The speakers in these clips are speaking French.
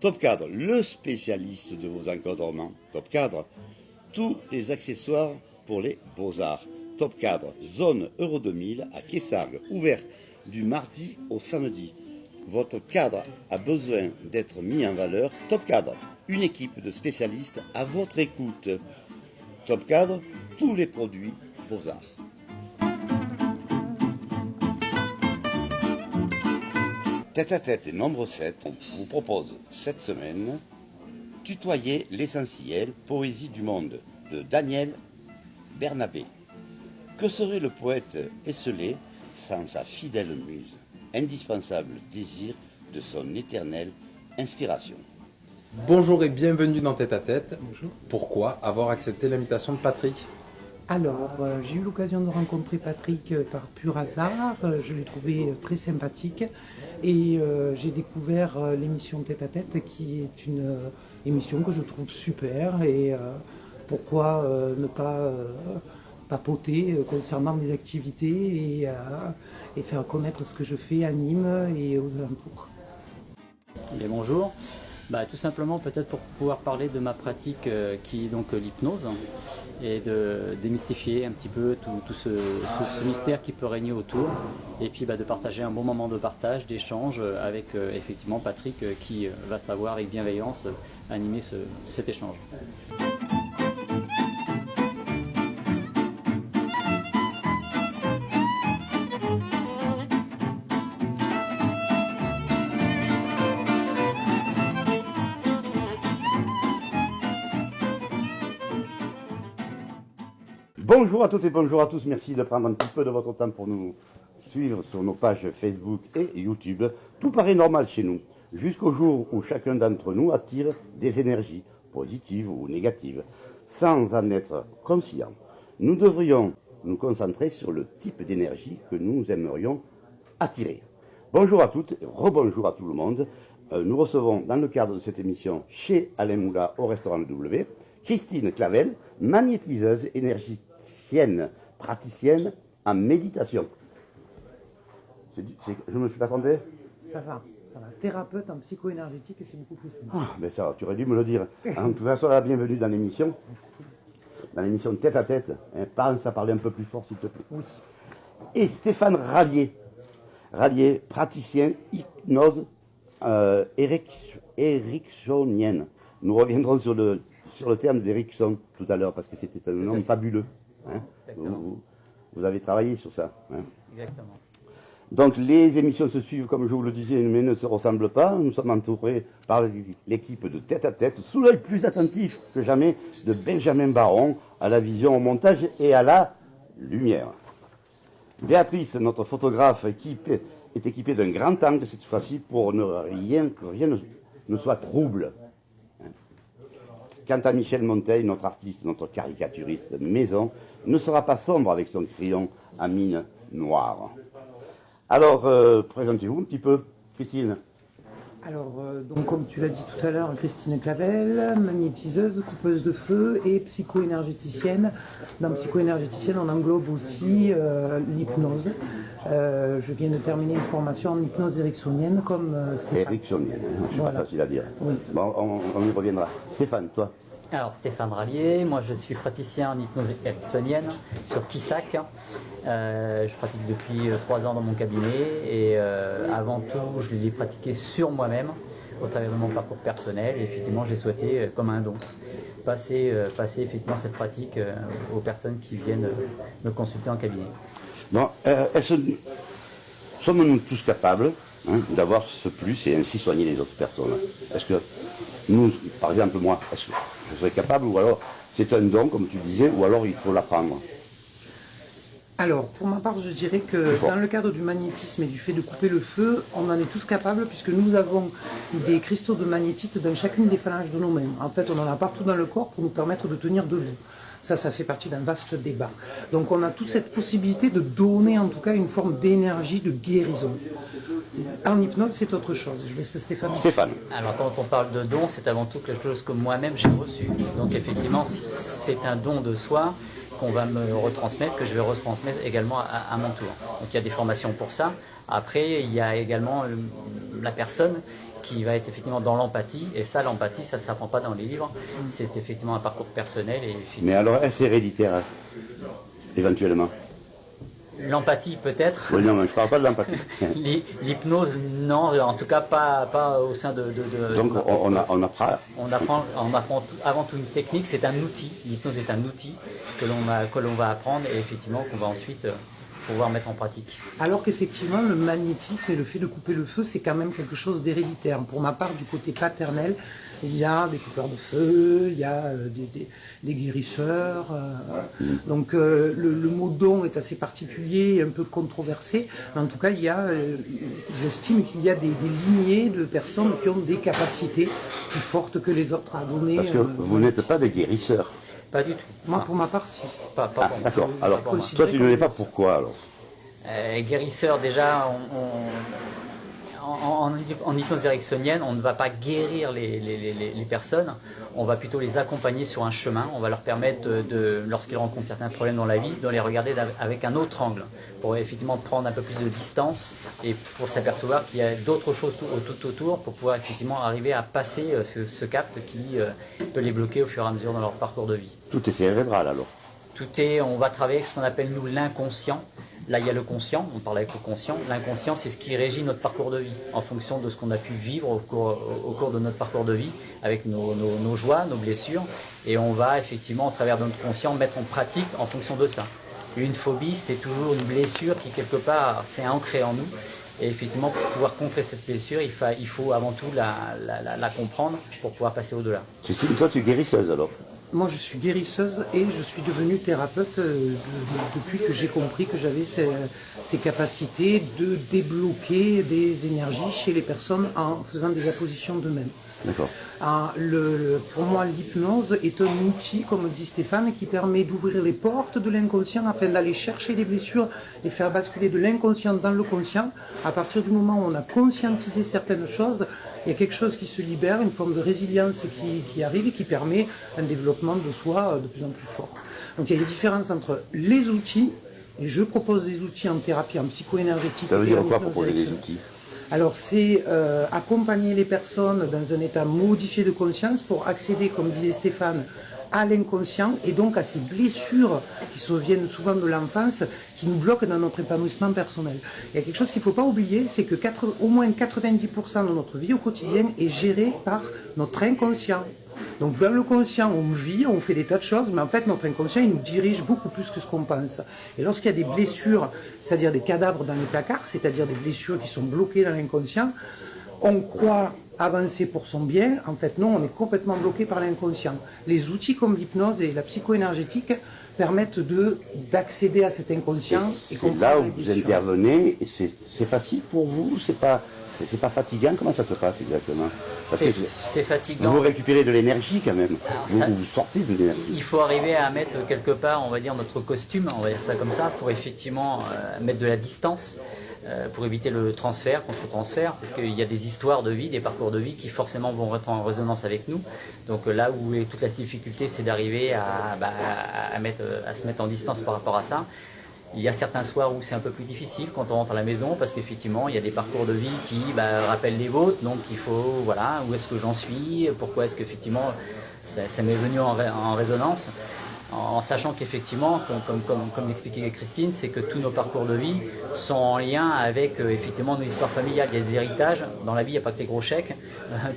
Top Cadre, le spécialiste de vos encadrements. Top Cadre, tous les accessoires pour les beaux-arts. Top Cadre, zone Euro 2000 à Quessargues, ouvert du mardi au samedi. Votre cadre a besoin d'être mis en valeur. Top Cadre, une équipe de spécialistes à votre écoute. Top Cadre, tous les produits beaux-arts. Tête à tête et nombre 7 vous propose cette semaine Tutoyer l'essentiel, poésie du monde de Daniel Bernabé. Que serait le poète esselé sans sa fidèle muse, indispensable désir de son éternelle inspiration? Bonjour et bienvenue dans Tête à Tête. Bonjour. Pourquoi avoir accepté l'invitation de Patrick? Alors, j'ai eu l'occasion de rencontrer Patrick par pur hasard, je l'ai trouvé très sympathique et j'ai découvert l'émission Tête à Tête qui est une émission que je trouve super et pourquoi ne pas papoter concernant mes activités et faire connaître ce que je fais à Nîmes et aux alentours. Bien, bonjour. Tout simplement peut-être pour pouvoir parler de ma pratique qui est donc l'hypnose et de démystifier un petit peu tout ce mystère qui peut régner autour et puis de partager un bon moment de partage, d'échange avec effectivement Patrick qui va savoir avec bienveillance animer cet échange. Bonjour à toutes et bonjour à tous, merci de prendre un petit peu de votre temps pour nous suivre sur nos pages Facebook et YouTube. Tout paraît normal chez nous, jusqu'au jour où chacun d'entre nous attire des énergies, positives ou négatives, sans en être conscient. Nous devrions nous concentrer sur le type d'énergie que nous aimerions attirer. Bonjour à toutes, rebonjour à tout le monde. Nous recevons dans le cadre de cette émission chez Alain Moula au restaurant Le W, Christine Clavel, magnétiseuse énergéticienne, praticienne en méditation. Je me suis pas trompé? Ça va. Thérapeute en psycho-énergétique et c'est beaucoup plus simple. Ah, ben ça, tu aurais dû me le dire. En tout cas, sois la bienvenue dans l'émission. Merci. Dans l'émission Tête à Tête. Pense à parler un peu plus fort, s'il te plaît. Oui. Et Stéphane Rallier, praticien hypnose ericksonienne. Nous reviendrons sur le terme d'Erickson tout à l'heure, parce que c'était un nom fabuleux. Hein. Vous avez travaillé sur ça. Hein. Exactement. Donc les émissions se suivent, comme je vous le disais, mais ne se ressemblent pas. Nous sommes entourés par l'équipe de Tête à Tête, sous l'œil plus attentif que jamais de Benjamin Baron, à la vision, au montage et à la lumière. Béatrice, notre photographe, est équipée d'un grand angle cette fois-ci pour que rien ne soit trouble. Quant à Michel Monteil, notre artiste, notre caricaturiste maison, ne sera pas sombre avec son crayon à mine noire. Alors, présentez-vous un petit peu, Christine. Alors, donc, comme tu l'as dit tout à l'heure, Christine Clavel, magnétiseuse, coupeuse de feu et psycho-énergéticienne. Dans psycho-énergéticienne, on englobe aussi l'hypnose. Je viens de terminer une formation en hypnose ericksonienne comme Stéphane. Ericksonienne, c'est Voilà. pas facile à dire. Oui. Bon, on y reviendra. Stéphane, toi? Alors Stéphane Rallier, moi je suis praticien en hypnose ericksonienne sur Quissac. Je pratique depuis 3 ans dans mon cabinet et avant tout je l'ai pratiqué sur moi-même au travers de mon parcours personnel et effectivement j'ai souhaité comme un don passer effectivement cette pratique aux personnes qui viennent me consulter en cabinet. Bon, sommes-nous tous capables d'avoir ce plus et ainsi soigner les autres personnes? Est-ce que nous, par exemple moi, est-ce que je serais capable ou alors c'est un don comme tu disais ou alors il faut l'apprendre? Alors, pour ma part, je dirais que dans le cadre du magnétisme et du fait de couper le feu, on en est tous capables puisque nous avons des cristaux de magnétite dans chacune des phalanges de nos mains. En fait, on en a partout dans le corps pour nous permettre de tenir debout. Ça fait partie d'un vaste débat. Donc on a toute cette possibilité de donner en tout cas une forme d'énergie, de guérison. En hypnose, c'est autre chose. Je laisse Stéphane. Alors quand on parle de don, c'est avant tout quelque chose que moi-même j'ai reçu. Donc effectivement, c'est un don de soi qu'on va me retransmettre, que je vais retransmettre également à mon tour. Donc il y a des formations pour ça. Après, il y a également la personne qui va être effectivement dans l'empathie, et ça, l'empathie, ça ne s'apprend pas dans les livres, c'est effectivement un parcours personnel. Mais alors, est-ce héréditaire, éventuellement? L'empathie peut-être. Oui, non, mais je ne parle pas de l'empathie. L'hypnose, non, en tout cas pas au sein de... Donc on apprend. On apprend avant tout une technique, c'est un outil. L'hypnose est un outil que l'on va apprendre et effectivement qu'on va ensuite pouvoir mettre en pratique. Alors qu'effectivement, le magnétisme et le fait de couper le feu, c'est quand même quelque chose d'héréditaire. Pour ma part, du côté paternel, il y a des coupeurs de feu, il y a des guérisseurs. Donc le mot don est assez particulier, un peu controversé. Mais en tout cas, j'estime qu'il y a des lignées de personnes qui ont des capacités plus fortes que les autres à donner. Parce que vous n'êtes pas des guérisseurs. Pas du tout. Moi, pour ma part, si. Pas D'accord. Alors, toi, tu ne l'es pas, pourquoi alors? Guérisseur, déjà, en hypnose ericksonienne, on ne va pas guérir les personnes, on va plutôt les accompagner sur un chemin, on va leur permettre, lorsqu'ils rencontrent certains problèmes dans la vie, de les regarder avec un autre angle, pour effectivement prendre un peu plus de distance et pour s'apercevoir qu'il y a d'autres choses tout autour, pour pouvoir effectivement arriver à passer ce cap qui peut les bloquer au fur et à mesure dans leur parcours de vie. Tout est cérébral alors? On va travailler avec ce qu'on appelle nous l'inconscient. Là, il y a le conscient, on parle avec le conscient. L'inconscient, c'est ce qui régit notre parcours de vie, en fonction de ce qu'on a pu vivre au cours de notre parcours de vie, avec nos joies, nos blessures. Et on va effectivement, à travers notre conscient, mettre en pratique en fonction de ça. Une phobie, c'est toujours une blessure qui, quelque part, s'est ancrée en nous. Et effectivement, pour pouvoir contrer cette blessure, il faut avant tout la comprendre pour pouvoir passer au-delà. Christine, toi, tu es guérisseuse alors? Moi, je suis guérisseuse et je suis devenue thérapeute depuis que j'ai compris que j'avais ces capacités de débloquer des énergies chez les personnes en faisant des appositions d'eux-mêmes. D'accord. Pour moi, l'hypnose est un outil, comme dit Stéphane, qui permet d'ouvrir les portes de l'inconscient afin d'aller chercher les blessures, les faire basculer de l'inconscient dans le conscient. À partir du moment où on a conscientisé certaines choses, il y a quelque chose qui se libère, une forme de résilience qui arrive et qui permet un développement de soi de plus en plus fort. Donc il y a une différence entre les outils, et je propose des outils en thérapie, en psycho-énergétique. Ça veut dire quoi proposer des outils? Alors c'est accompagner les personnes dans un état modifié de conscience pour accéder, comme disait Stéphane, à l'inconscient et donc à ces blessures qui viennent souvent de l'enfance, qui nous bloquent dans notre épanouissement personnel. Il y a quelque chose qu'il ne faut pas oublier, c'est que au moins 90% de notre vie au quotidien est gérée par notre inconscient. Donc dans le conscient, on vit, on fait des tas de choses, mais en fait notre inconscient, il nous dirige beaucoup plus que ce qu'on pense. Et lorsqu'il y a des blessures, c'est-à-dire des cadavres dans les placards, c'est-à-dire des blessures qui sont bloquées dans l'inconscient, on croit avancer pour son bien, en fait non, on est complètement bloqué par l'inconscient. Les outils comme l'hypnose et la psycho-énergétique permettent d'accéder à cet inconscient. Et c'est là où vous intervenez, et c'est facile pour vous, c'est pas fatigant, comment ça se passe exactement? C'est fatigant. Vous récupérez de l'énergie quand même, vous sortez de l'énergie. Il faut arriver à mettre quelque part, on va dire, notre costume, on va dire ça comme ça, pour effectivement mettre de la distance, pour éviter le transfert, contre-transfert, parce qu'il y a des histoires de vie, des parcours de vie qui forcément vont être en résonance avec nous. Donc là où est toute la difficulté, c'est d'arriver à se mettre en distance par rapport à ça. Il y a certains soirs où c'est un peu plus difficile quand on rentre à la maison parce qu'effectivement il y a des parcours de vie qui rappellent les vôtres, donc il faut, voilà, où est-ce que j'en suis, pourquoi est-ce qu'effectivement ça m'est venu en résonance, en sachant qu'effectivement, comme l'expliquait Christine, c'est que tous nos parcours de vie sont en lien avec effectivement nos histoires familiales. Il y a des héritages, dans la vie il n'y a pas que les gros chèques,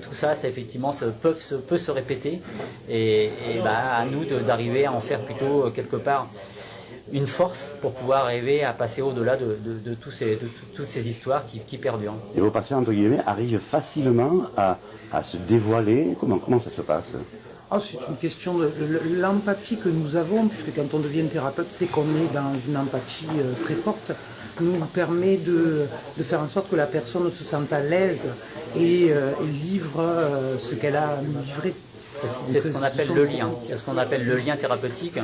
tout ça, effectivement peut se répéter et à nous d'arriver à en faire plutôt quelque part une force pour pouvoir arriver à passer au-delà de toutes ces histoires qui perdurent. Et vos patients, entre guillemets, arrivent facilement à se dévoiler. Comment ça se passe? C'est une question de l'empathie que nous avons, puisque quand on devient thérapeute, c'est qu'on est dans une empathie très forte, nous permet de faire en sorte que la personne se sente à l'aise et livre ce qu'elle a à nous livrer. C'est ce qu'on appelle le lien, c'est ce qu'on appelle le lien thérapeutique.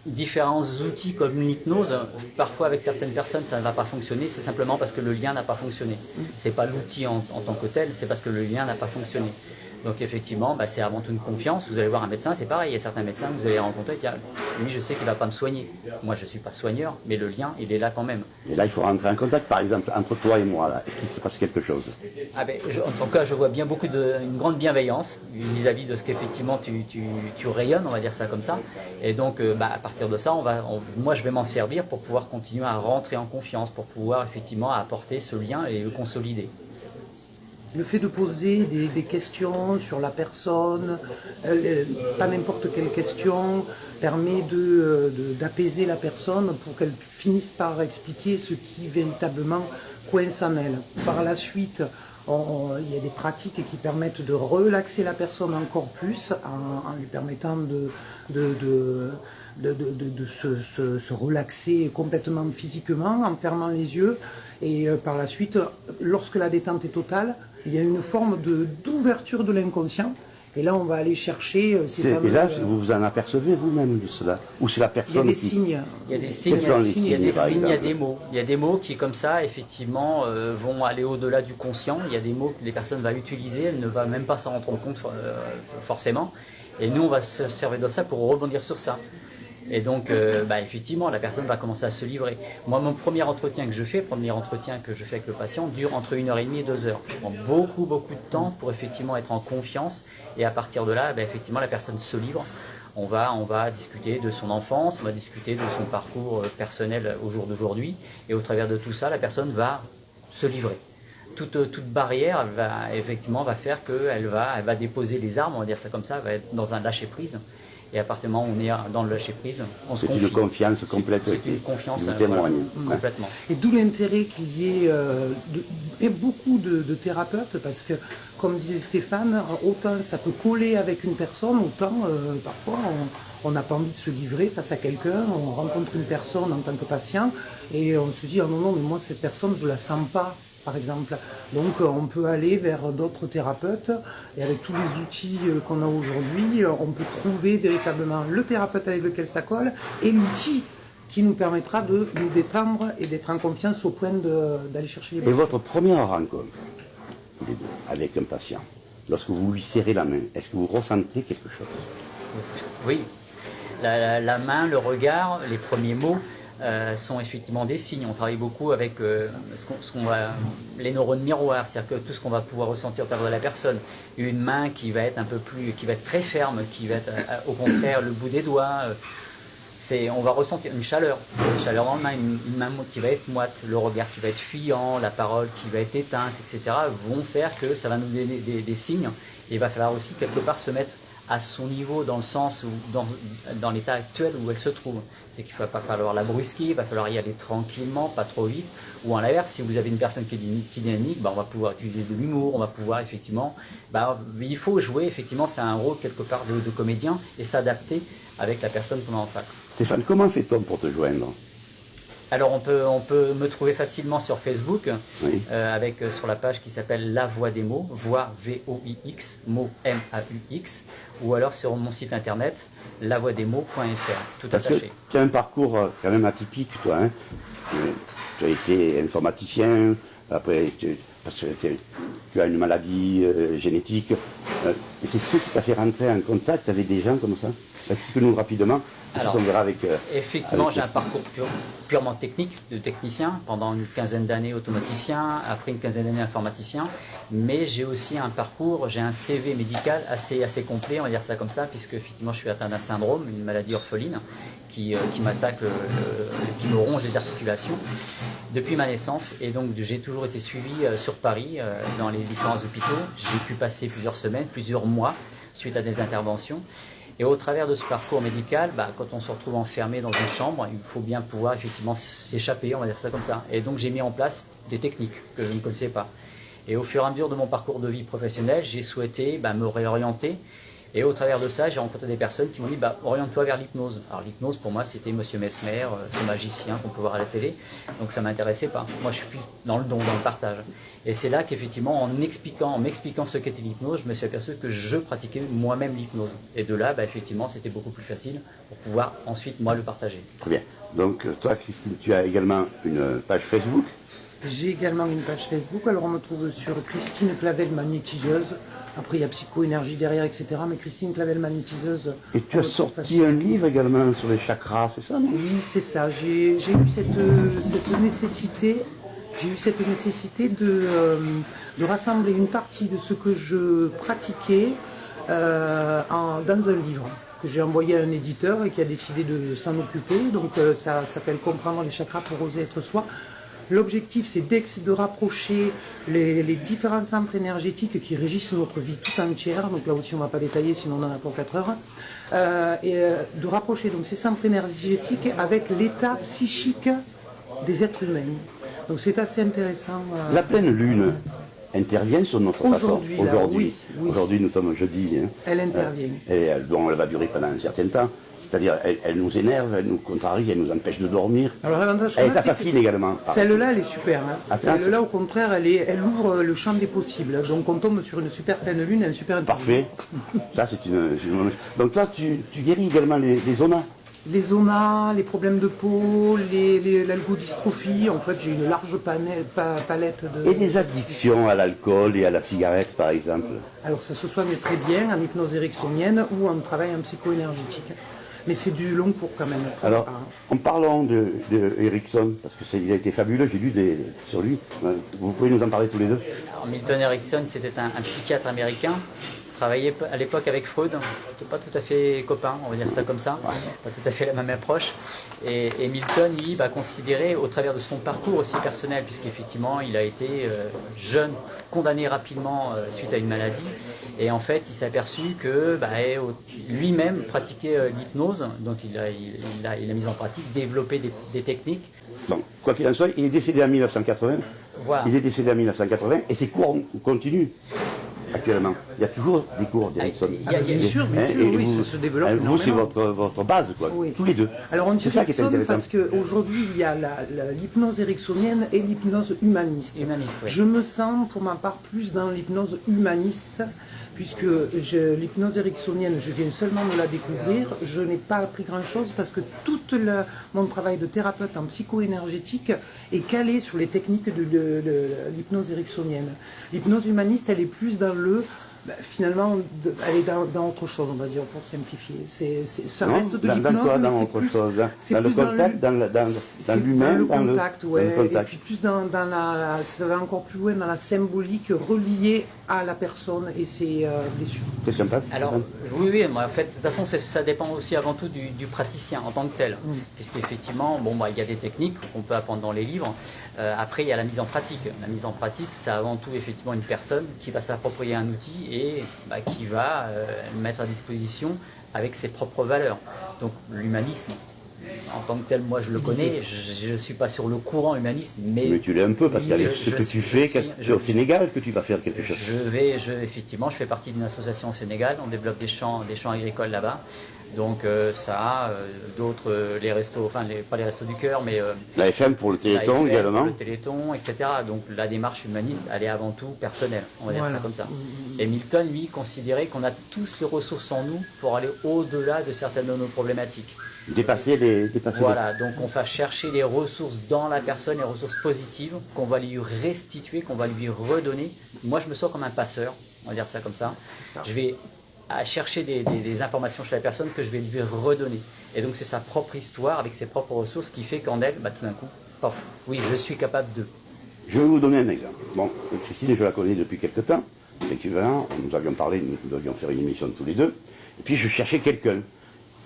Différents outils comme l'hypnose, parfois avec certaines personnes ça ne va pas fonctionner, c'est simplement parce que le lien n'a pas fonctionné. C'est pas l'outil en tant que tel, c'est parce que le lien n'a pas fonctionné. Donc effectivement, c'est avant tout une confiance. Vous allez voir un médecin, c'est pareil. Il y a certains médecins que vous allez rencontrer, tiens, lui je sais qu'il ne va pas me soigner. Moi je ne suis pas soigneur, mais le lien, il est là quand même. Et là, il faut rentrer en contact, par exemple, entre toi et moi. Là. Est-ce qu'il se passe quelque chose? En tout cas, je vois bien une grande bienveillance vis-à-vis de ce qu'effectivement tu rayonnes, on va dire ça comme ça. Et donc, à partir de ça, moi je vais m'en servir pour pouvoir continuer à rentrer en confiance, pour pouvoir effectivement apporter ce lien et le consolider. Le fait de poser des questions sur la personne, pas n'importe quelle question, permet d'apaiser la personne pour qu'elle finisse par expliquer ce qui véritablement coince en elle. Par la suite, il y a des pratiques qui permettent de relaxer la personne encore plus en lui permettant de se relaxer complètement physiquement en fermant les yeux. Et par la suite, lorsque la détente est totale, il y a une forme d'ouverture de l'inconscient. Et là, on va aller chercher ces fameux... Et là, vous vous en apercevez vous-même de cela? Ou c'est la personne Il y a des signes. Il y a des signes, il y a des mots. Il y a des mots qui, comme ça, effectivement, vont aller au-delà du conscient. Il y a des mots que les personnes vont utiliser, elles ne vont même pas s'en rendre compte forcément. Et nous, on va se servir de ça pour rebondir sur ça. Et donc, effectivement, la personne va commencer à se livrer. Moi, mon premier entretien que je fais avec le patient, dure entre 1h30 et 2 heures. Je prends beaucoup de temps pour effectivement être en confiance. Et à partir de là, effectivement, la personne se livre. On va discuter de son enfance, on va discuter de son parcours personnel au jour d'aujourd'hui. Et au travers de tout ça, la personne va se livrer. Toute barrière va faire qu'elle va déposer les armes, on va dire ça comme ça, elle va être dans un lâcher-prise. Et à partir du moment où on est dans le lâcher-prise, on se confie. C'est une confiance complète. C'est une confiance témoigne. Complètement. Et d'où l'intérêt qu'il y ait beaucoup de thérapeutes, parce que, comme disait Stéphane, autant ça peut coller avec une personne, autant parfois on n'a pas envie de se livrer face à quelqu'un, on rencontre une personne en tant que patient, et on se dit, ah non, mais moi cette personne, je ne la sens pas. Par exemple. Donc on peut aller vers d'autres thérapeutes et avec tous les outils qu'on a aujourd'hui, on peut trouver véritablement le thérapeute avec lequel ça colle et l'outil qui nous permettra de nous détendre et d'être en confiance au point d'aller chercher les Et votre première rencontre, tous les deux, avec un patient, lorsque vous lui serrez la main, est-ce que vous ressentez quelque chose? Oui, la main, le regard, les premiers mots, sont effectivement des signes. On travaille beaucoup avec les neurones miroirs, c'est-à-dire que tout ce qu'on va pouvoir ressentir au travers de la personne. Une main qui va être qui va être très ferme, qui va être au contraire le bout des doigts. On va ressentir une chaleur dans la main, une main qui va être moite, le regard qui va être fuyant, la parole qui va être éteinte, etc. vont faire que ça va nous donner des signes. Et il va falloir aussi quelque part se mettre à son niveau, dans le sens où, dans l'état actuel où elle se trouve. C'est qu'il ne va pas falloir la brusquer, il va falloir y aller tranquillement, pas trop vite. Ou à l'inverse, si vous avez une personne qui est dynamique, on va pouvoir utiliser de l'humour, on va pouvoir effectivement... il faut jouer, effectivement, c'est un rôle quelque part de comédien et s'adapter avec la personne qu'on a en face. Stéphane, comment fait-on pour te joindre? Alors on peut me trouver facilement sur Facebook, oui. Sur la page qui s'appelle La Voix des mots, voix V-O-I-X, mots M-A-U-X, ou alors sur mon site internet lavoixdesmots.fr, tout Parce attaché. que tu as un parcours quand même atypique, toi. Hein. Tu as été informaticien, après parce que tu as une maladie génétique, et c'est ce qui t'a fait rentrer en contact avec des gens comme ça? Explique-nous rapidement. Alors, on verra avec, effectivement, j'ai un parcours purement technique, de technicien, pendant une quinzaine d'années automaticien, après une quinzaine d'années informaticien, mais j'ai aussi un parcours, j'ai un CV médical assez complet, on va dire ça comme ça, puisque effectivement je suis atteint d'un syndrome, une maladie orpheline, qui m'attaque, qui me ronge les articulations depuis ma naissance, et donc j'ai toujours été suivi sur Paris, dans les différents hôpitaux. J'ai pu passer plusieurs semaines, plusieurs mois, suite à des interventions. Et au travers de ce parcours médical, quand on se retrouve enfermé dans une chambre, il faut bien pouvoir effectivement s'échapper, on va dire ça comme ça. Et donc j'ai mis en place des techniques que je ne connaissais pas. Et au fur et à mesure de mon parcours de vie professionnelle, j'ai souhaité me réorienter. Et au travers de ça, j'ai rencontré des personnes qui m'ont dit oriente-toi vers l'hypnose. Alors l'hypnose pour moi c'était Monsieur Mesmer, ce magicien qu'on peut voir à la télé. Donc ça ne m'intéressait pas. Moi je suis plus dans le don, dans le partage. Et c'est là qu'effectivement en m'expliquant ce qu'était l'hypnose, je me suis aperçu que je pratiquais moi-même l'hypnose. Et de là, effectivement, c'était beaucoup plus facile pour pouvoir ensuite moi le partager. Très bien. Donc toi Christine, tu as également une page Facebook. J'ai également une page Facebook, alors on me trouve sur Christine Clavel magnétiseuse. Après il y a psycho-énergie derrière, etc. Mais Christine Clavel magnétiseuse. Et tu as sorti un livre également sur les chakras, c'est ça, non? Oui, c'est ça. J'ai eu cette nécessité. J'ai eu cette nécessité de rassembler une partie de ce que je pratiquais dans un livre que j'ai envoyé à un éditeur et qui a décidé de s'en occuper. Donc ça s'appelle Comprendre les chakras pour oser être soi. L'objectif, c'est de rapprocher les différents centres énergétiques qui régissent notre vie tout entière. Donc là aussi, on ne va pas détailler, sinon on en a pour 4 heures. De rapprocher donc ces centres énergétiques avec l'état psychique des êtres humains. Donc c'est assez intéressant. La pleine lune intervient sur notre façon. Aujourd'hui, oui. Aujourd'hui, nous sommes jeudi. Hein. Elle intervient. Elle va durer pendant un certain temps. C'est-à-dire, elle nous énerve, elle nous contrarie, elle nous empêche de dormir. Alors l'avantage, elle est assassine également. Celle-là, elle est super. Hein. Ah, celle-là, au contraire, elle ouvre le champ des possibles. Donc on tombe sur une super pleine lune et un super interview. Parfait. Ça, c'est une... Donc toi, tu guéris également les zonas. Les zonas, les problèmes de peau, l'algodystrophie. En fait, j'ai une large palette de... Et les addictions à l'alcool et à la cigarette, par exemple. Alors ça se soigne très bien en hypnose ericksonienne ou en travail en psycho-énergétique. Mais c'est du long cours quand même. Alors, en parlant de Erickson, parce qu'il a été fabuleux, j'ai lu sur lui, vous pouvez nous en parler tous les deux? Alors, Milton Erickson, c'était un psychiatre américain. Travaillait à l'époque avec Freud, pas tout à fait copain, on va dire ça comme ça, pas tout à fait la même approche. Et Milton, lui, considérait au travers de son parcours aussi personnel, puisqu'effectivement il a été jeune, condamné rapidement suite à une maladie. Et en fait, il s'est aperçu que lui-même pratiquait l'hypnose, donc il a mis en pratique, développé des techniques. Donc, quoi qu'il en soit, il est décédé en 1980. Voilà. Il est décédé en 1980 et ses cours continuent. Actuellement, il y a toujours des cours d'Erickson. Bien sûr, oui, ça se développe. Vous, c'est votre base, quoi, oui. tous les deux. Alors on dit ça qui est Erickson intéressant. parce qu'aujourd'hui, il y a l'hypnose ericksonienne et l'hypnose humaniste. Oui. Je me sens, pour ma part, plus dans l'hypnose humaniste, puisque l'hypnose ericksonienne, je viens seulement de la découvrir. Je n'ai pas appris grand-chose parce que tout mon travail de thérapeute en psycho-énergétique est calé sur les techniques de l'hypnose ericksonienne. L'hypnose humaniste, elle est plus dans finalement, elle est dans autre chose, on va dire, pour simplifier. Ça reste de l'hypnose, mais dans autre chose, dans le contact, dans l'humain, le contact, ouais. Le contact. Et puis plus ça va encore plus loin dans la symbolique reliée à la personne et ses blessures. C'est sympa. Alors, oui, mais en fait, de toute façon, ça dépend aussi avant tout du praticien en tant que tel. Puisqu'effectivement, il y a des techniques qu'on peut apprendre dans les livres. Après, il y a la mise en pratique. La mise en pratique, c'est avant tout effectivement une personne qui va s'approprier un outil et qui va le mettre à disposition avec ses propres valeurs. Donc, l'humanisme, en tant que tel, moi je le connais, je ne suis pas sur le courant humaniste, mais tu l'es un peu, parce qu'avec ce que tu fais, c'est au Sénégal que tu vas faire quelque chose. Effectivement, je fais partie d'une association au Sénégal, on développe des champs agricoles là-bas. Donc d'autres, les restos, enfin pas les restos du cœur, mais la FM pour le Téléthon également. Le Téléthon, etc. Donc la démarche humaniste, elle est avant tout personnelle, on va dire ça comme ça. Et Milton, lui, considérait qu'on a tous les ressources en nous pour aller au-delà de certaines de nos problématiques. Dépasser Voilà, donc on va chercher les ressources dans la personne, les ressources positives qu'on va lui restituer, qu'on va lui redonner. Moi, je me sens comme un passeur, on va dire ça comme ça. Je vais à chercher des informations chez la personne que je vais lui redonner. Et donc c'est sa propre histoire avec ses propres ressources qui fait qu'en elle, tout d'un coup, paf, oui, je suis capable de. Je vais vous donner un exemple. Bon, Christine, je la connais depuis quelque temps. C'est équivalent, nous avions parlé, nous devions faire une émission tous les deux. Et puis je cherchais quelqu'un.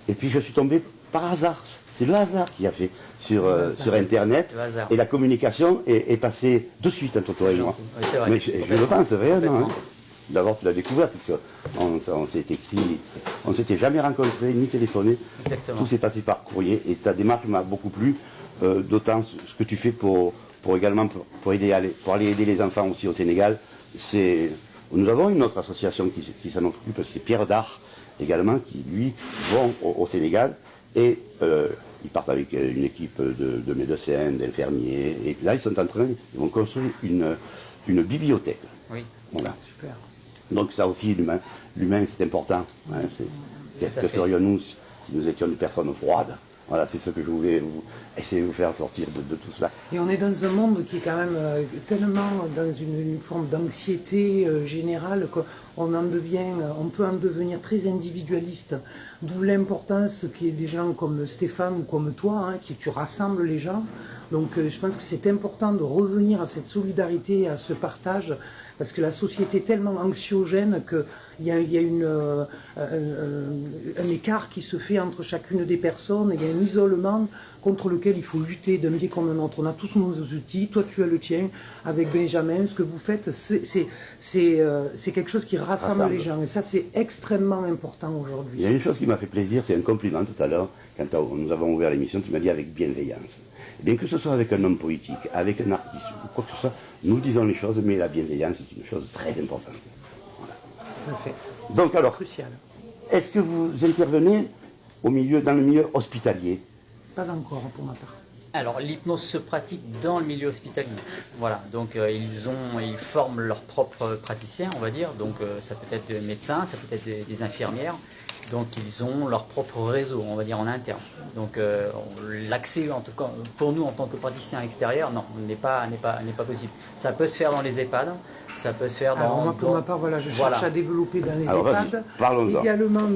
Et puis je suis tombé par hasard. C'est le hasard qui a fait sur Internet. Et la communication est passée de suite entre toi et moi. Oui, c'est vrai. Mais je le pense réellement. Hein. D'abord, tu l'as découvert, puisqu'on s'est écrit, on ne s'était jamais rencontrés, ni téléphoné. Exactement. Tout s'est passé par courrier, et ta démarche m'a beaucoup plu, d'autant ce que tu fais pour aller aider les enfants aussi au Sénégal. Nous avons une autre association qui s'en occupe, c'est Pierre d'Art également, qui lui vont au Sénégal, et ils partent avec une équipe de médecins, d'infirmiers, et là ils vont construire une bibliothèque. Oui. Voilà. Super. Donc ça aussi, l'humain c'est important. Hein, que serions-nous si nous étions des personnes froides? Voilà, c'est ce que je voulais essayer de vous faire sortir de tout cela. Et on est dans un monde qui est quand même tellement dans une forme d'anxiété générale qu'on on peut en devenir très individualiste. D'où l'importance qu'il y ait des gens comme Stéphane ou comme toi, qui tu rassembles les gens. Donc je pense que c'est important de revenir à cette solidarité, à ce partage, parce que la société est tellement anxiogène qu'il y a un écart qui se fait entre chacune des personnes, il y a un isolement contre lequel il faut lutter d'un biais comme un autre. On a tous nos outils, toi tu as le tien, avec Benjamin, ce que vous faites, c'est quelque chose qui rassemble les gens, et ça c'est extrêmement important aujourd'hui. Il y a une chose qui m'a fait plaisir, c'est un compliment tout à l'heure, quand nous avons ouvert l'émission, tu m'as dit avec bienveillance. Bien que ce soit avec un homme politique, avec un artiste, ou quoi que ce soit, nous disons les choses, mais la bienveillance est une chose très importante. Voilà. Tout à fait. Donc alors, Crucial. est-ce que vous intervenez dans le milieu hospitalier? Pas encore pour ma part. Alors, l'hypnose se pratique dans le milieu hospitalier. Voilà, donc ils forment leurs propres praticiens, on va dire. Donc, ça peut être des médecins, ça peut être des infirmières. Donc, ils ont leur propre réseau, on va dire, en interne. Donc, l'accès, en tout cas, pour nous, en tant que praticiens extérieurs, non, n'est pas possible. Ça peut se faire dans les EHPAD, ça peut se faire Alors, moi, pour ma part, voilà, je cherche à développer dans les EHPAD, également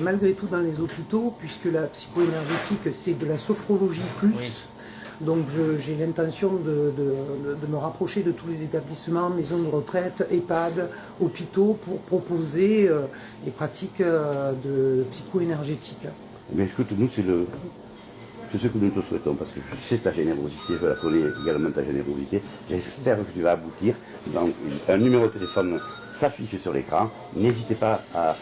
malgré tout dans les hôpitaux, puisque la psycho-énergétique, c'est de la sophrologie plus. Oui. Donc j'ai l'intention de me rapprocher de tous les établissements, maisons de retraite, EHPAD, hôpitaux, pour proposer les pratiques de psycho-énergétique. Mais écoute, nous c'est ce que nous te souhaitons, parce que je sais ta générosité, je la connais également ta générosité. J'espère que tu vas aboutir. Donc un numéro de téléphone s'affiche sur l'écran. N'hésitez pas à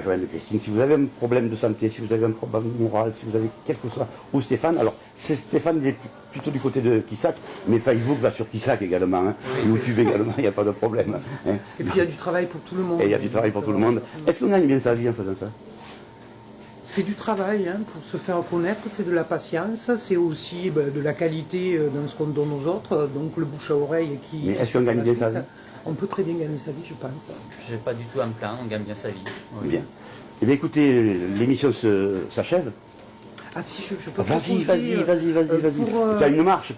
joindre Christine. Si vous avez un problème de santé, si vous avez un problème moral, si vous avez quelque chose, ou Stéphane, alors Stéphane il est plutôt du côté de Kissac, mais Facebook va sur Kissac également, oui. YouTube également, il n'y a pas de problème. Et puis il y a du travail pour tout le monde. Et il y a du travail pour tout le monde. Est-ce qu'on gagne bien sa vie en faisant ça? C'est du travail pour se faire connaître, c'est de la patience, c'est aussi de la qualité dans ce qu'on donne aux autres, donc le bouche à oreille qui... Mais est-ce qu'on gagne bien sa vie? On peut très bien gagner sa vie, je pense. Je n'ai pas du tout à me plaindre, on gagne bien sa vie. Oui. Bien. Eh bien écoutez, l'émission s'achève. Ah si, je peux Vas-y. Tu as une marche.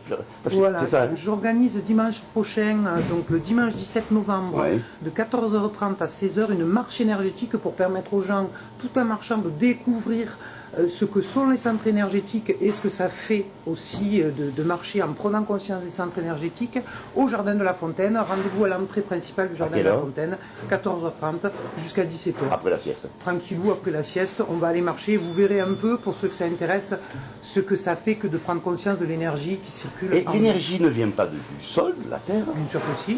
Voilà, c'est ça, j'organise dimanche prochain, donc le dimanche 17 novembre, de 14h30 à 16h, une marche énergétique pour permettre aux gens, tout en marchant, de découvrir ce que sont les centres énergétiques et ce que ça fait aussi de marcher en prenant conscience des centres énergétiques au Jardin de la Fontaine. Rendez-vous à l'entrée principale du Jardin de la Fontaine, 14h30 jusqu'à 17h. Après la sieste. Tranquillou, après la sieste, on va aller marcher. Vous verrez un peu, pour ceux que ça intéresse, ce que ça fait que de prendre conscience de l'énergie qui circule. Et l'énergie ne vient pas du sol, de la terre? Bien sûr que si.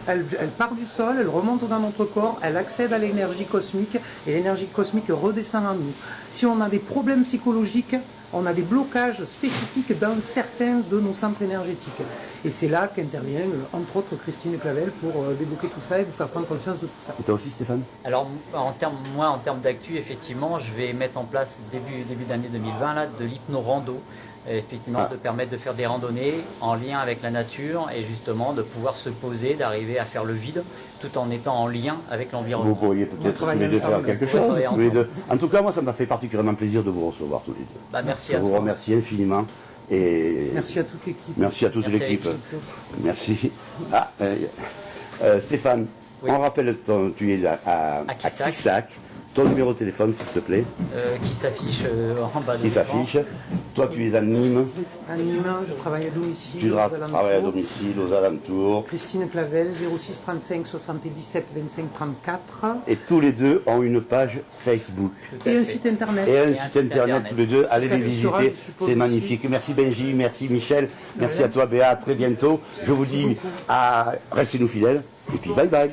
Elle part du sol, elle remonte dans notre corps, elle accède à l'énergie cosmique et l'énergie cosmique redescend en nous. Si on a des problèmes psychologiques, on a des blocages spécifiques dans certains de nos centres énergétiques. Et c'est là qu'intervient, entre autres, Christine Clavel pour débloquer tout ça et vous faire prendre conscience de tout ça. Et toi aussi, Stéphane? Alors, en termes d'actu, effectivement, je vais mettre en place début d'année 2020 là, de l'hypno-rando. Effectivement, de permettre de faire des randonnées en lien avec la nature et justement de pouvoir se poser, d'arriver à faire le vide tout en étant en lien avec l'environnement. Vous pourriez peut-être tous les deux faire quelque chose, tous les deux. En tout cas, moi, ça m'a fait particulièrement plaisir de vous recevoir tous les deux. Bah, merci à toi. Je vous remercie infiniment. Et merci à toute l'équipe. Merci à toute l'équipe. Merci. Stéphane, on rappelle, tu es à Kissac. Ton numéro de téléphone, s'il te plaît. Qui s'affiche en bas de Qui s'affiche. Toi, tu es à Nîmes. À Nîmes, je travaille à domicile. Tu travailles à domicile, aux alentours. Christine Clavel, 06 35 77 25 34. Et tous les deux ont une page Facebook. Et un site internet. Et un site internet, tous les deux. Allez les visiter, c'est magnifique. Merci Benji, merci Michel, merci à toi Béa, à très bientôt. Je vous dis, restez-nous fidèles. Et puis bye bye.